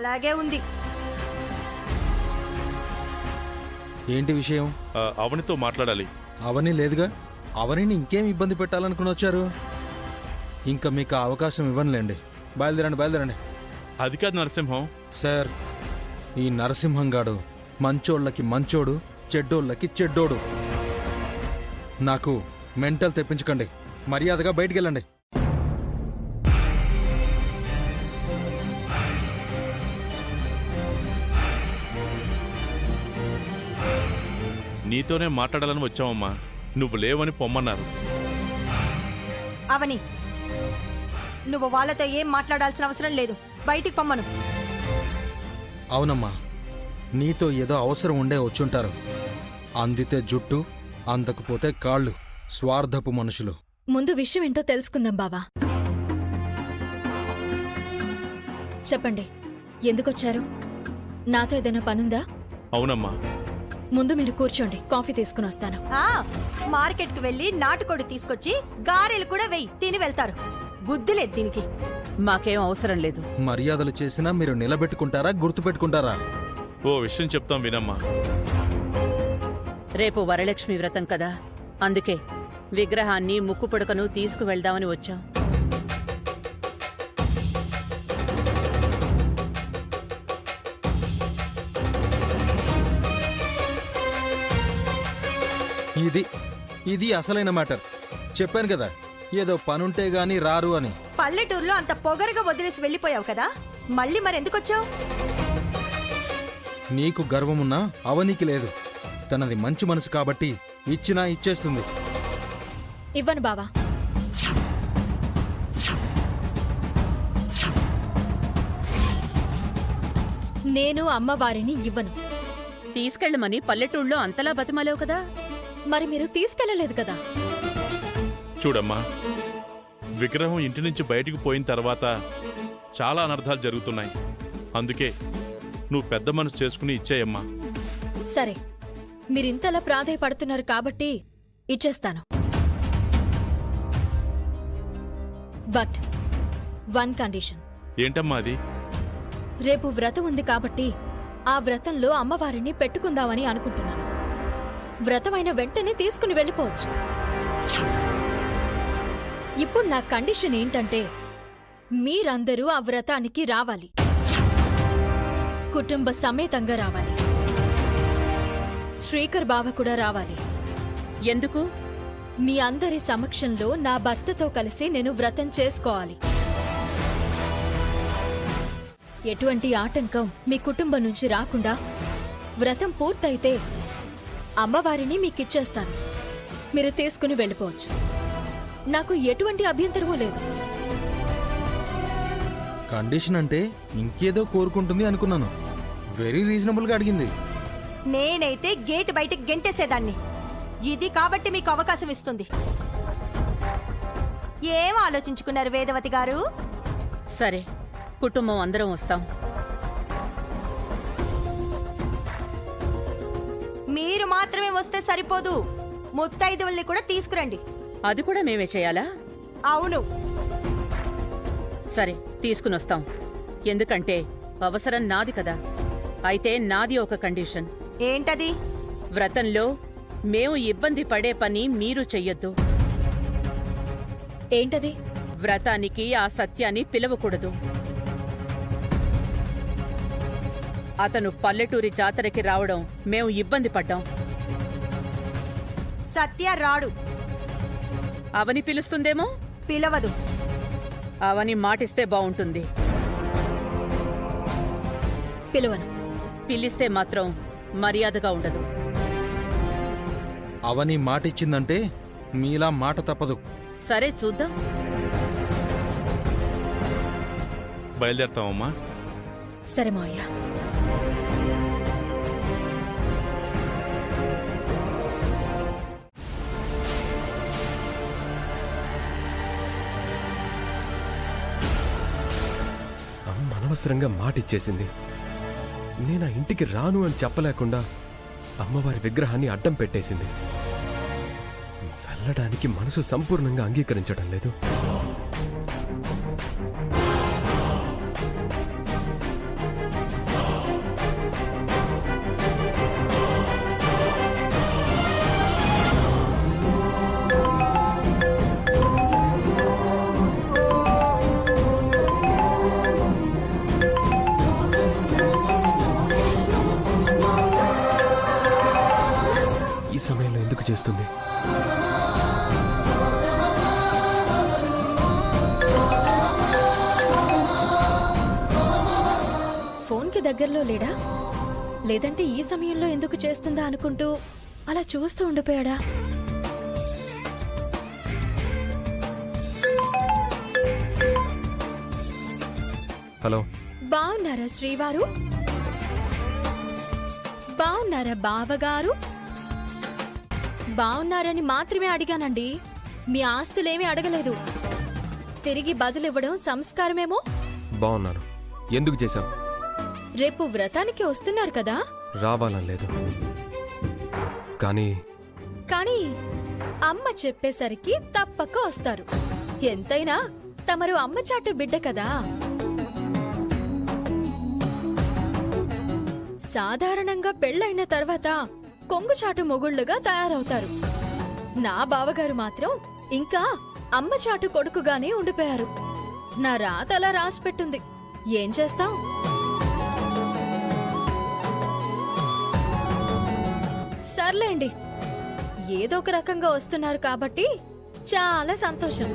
అలాగే ఉంది. ఏంటి విషయం? అవనితో మాట్లాడాలి. అవని లేదుగా. అవనిని ఇంకేం ఇబ్బంది పెట్టాలనుకుని వచ్చారు? ఇంకా మీకు ఆ అవకాశం ఇవ్వనులేండి. బయలుదేరండి. అది కాదు నరసింహం. సార్, ఈ నరసింహంగాడు మంచోళ్ళకి మంచోడు, చెడ్డోళ్ళకి చెడ్డోడు. నాకు మెంటల్ తెప్పించకండి. మర్యాదగా బయటికెళ్ళండి. నీతోనే మాట్లాడాలని వచ్చావమ్మా. నువ్వు లేవని పొమ్మన్నారు. అవని, నువ్వు వాళ్ళతో ఏం మాట్లాడాల్సిన అవసరం లేదు. బయటికి పొమ్మను. అవునమ్మా, నీతో ఏదో అవసరం ఉండే వచ్చుంటారు. అందితే జుట్టు, అందకపోతే కాళ్ళు. స్వార్థపు మనుషులు. ముందు విషయం ఏంటో తెలుసుకుందాం బావా. చెప్పండి, ఎందుకొచ్చారు? నాతో ఏదైనా పనుందా? అవునమ్మా. ముందు మీరు కూర్చోండి, కాఫీ తీసుకుని వస్తాను. మార్కెట్కి వెళ్ళి నాటుకోడి తీసుకొచ్చి గారెలు కూడా వెయ్యి, తిని వెళ్తారు. బుద్ధి లేదు దీనికి. మాకేం అవసరం లేదు. మర్యాదలు చేసినా మీరు నిలబెట్టుకుంటారా, గుర్తుపెట్టుకుంటారా? ఓ విషయం చెప్తాం వినమ్మా. రేపు వరలక్ష్మి వ్రతం కదా, అందుకే విగ్రహాన్ని ముక్కు పుడకను తీసుకువెళ్దామని వచ్చాం. ఇది అసలైన మ్యాటర్. చెప్పాను కదా, ఏదో పనుంటే గాని రారు అని. పల్లెటూరులో అంత పొగరుగా వదిలేసి వెళ్ళిపోయావు కదా, మళ్ళీ మరెందుకొచ్చావు? నీకు గర్వమున్నా అవనికి లేదు. తనది మంచి మనసు కాబట్టి ఇచ్చినా ఇచ్చేస్తుంది. ఇవ్వను బావా. నేను అమ్మవారిని ఇవ్వను. తీసుకెళ్లమని పల్లెటూళ్ళలో అంతలా బతిమాలేవు కదా. మరి మీరు తీసుకెళ్లలేదు కదా. చూడమ్మా, విగ్రహం ఇంటి నుంచి బయటికి పోయిన తర్వాత చాలా అనర్థాలు జరుగుతున్నాయి. అందుకే నువ్వు పెద్ద మనసు చేసుకుని ఇచ్చేయమ్మా. సరే, మీరింతలా ప్రాధేయపడుతున్నారు కాబట్టి ఇచ్చేస్తాను. But one condition. ఏంటమ్మా అది? రేపు వ్రతం ఉంది కాబట్టి ఆ వ్రతంలో అమ్మవారిని పెట్టుకుందామని అనుకుంటున్నాను. వ్రతమైన వెంటనే తీసుకుని వెళ్ళిపోవచ్చు. ఇప్పుడు నా కండిషన్ ఏంటంటే, మీరందరూ ఆ వ్రతానికి రావాలి. కుటుంబ సమేతంగా రావాలి. శ్రీకర్ బావ కూడా రావాలి. ఎందుకు? మీ అందరి సమక్షంలో నా భర్తతో కలిసి నేను వ్రతం చేసుకోవాలి. ఎటువంటి ఆటంకం మీ కుటుంబం నుంచి రాకుండా వ్రతం పూర్తయితే అమ్మవారిని మీకిచ్చేస్తాను. మీరు తీసుకుని వెళ్ళిపోవచ్చు. నాకు ఎటువంటి అభ్యంతరమూ లేదు. కండిషన్ అంటే ఇంకేదో కోరుకుంటుంది అనుకున్నాను. వెరీ రీజనబుల్ గా అడిగింది. నేనైతే గేట్ బయటకు గెంటేసేదాన్ని. ఇది కాబట్టి మీకు అవకాశం ఇస్తుంది. ఏం ఆలోచించుకున్నారు వేదవతి గారు? సరే, కుటుంబం అందరం వస్తాం. మీరు మాత్రమే వస్తే సరిపోదు, ముత్తైదువుల్ని కూడా తీసుకురండి. అది కూడా మేమే చేయాలా? అవును. సరే, తీసుకునొస్తాం. ఎందుకంటే అవసరం నాది కదా. అయితే నాది ఒక కండిషన్. ఏంటది? వ్రతంలో మేము ఇబ్బంది పడే పని మీరు చెయ్యొద్దు. ఏంటది? వ్రతానికి ఆ సత్యాన్ని పిలవకూడదు. అతను పల్లెటూరి జాతరకి రావడం మేము ఇబ్బంది పడ్డాం. సత్య రాడు. అవని పిలుస్తుందేమో. పిలవదు. అవని మాటిస్తే బావుంటుంది. పిలవను. పిలిస్తే మాత్రం మర్యాదగా ఉండదు. అవని మాటిచ్చిందంటే మీలా మాట తప్పదు. సరే, చూద్దాం. బయలుదేరతామమ్మా. సరే మావయ్య. అనవసరంగా మాటిచ్చేసింది. నేనా ఇంటికి రాను అని చెప్పలేకుండా అమ్మవారి విగ్రహాన్ని అడ్డం పెట్టేసింది. వెళ్ళడానికి మనసు సంపూర్ణంగా అంగీకరించడం లేదు. చేస్తుంది. ఫోన్కి దగ్గరలో లేడా? లేదంటే ఈ సమయంలో ఎందుకు చేస్తుందా అనుకుంటూ అలా చూస్తూ ఉండిపోయాడా? హలో, బావున్నారా శ్రీవారు? బావున్నారా బావగారు? బావున్నారని మాత్రమే అడిగానండి. మీ ఆస్తులేమీ అడగలేదు. తిరిగి బదులివ్వడం సంస్కారమేమో. బాగున్నాను. ఎందుకు చేశావు? రేపు వ్రతానికి వస్తున్నారు కదా? రావాలని లేదు, కానీ కానీ అమ్మ చెప్పేసరికి తప్పక వస్తారు. ఎంతైనా తమరు అమ్మ చాటు బిడ్డ కదా. సాధారణంగా పెళ్ళైన తర్వాత కొంగుచాటు మొగుళ్ళుగా తయారవుతారు. నా బావగారు మాత్రం ఇంకా అమ్మ చాటు కొడుకుగానే ఉండిపోయారు. నా రాత అలా రాసిపెట్టుంది. ఏం చేస్తాం? సర్లేండి, ఏదో ఒక రకంగా వస్తున్నారు కాబట్టి చాలా సంతోషం.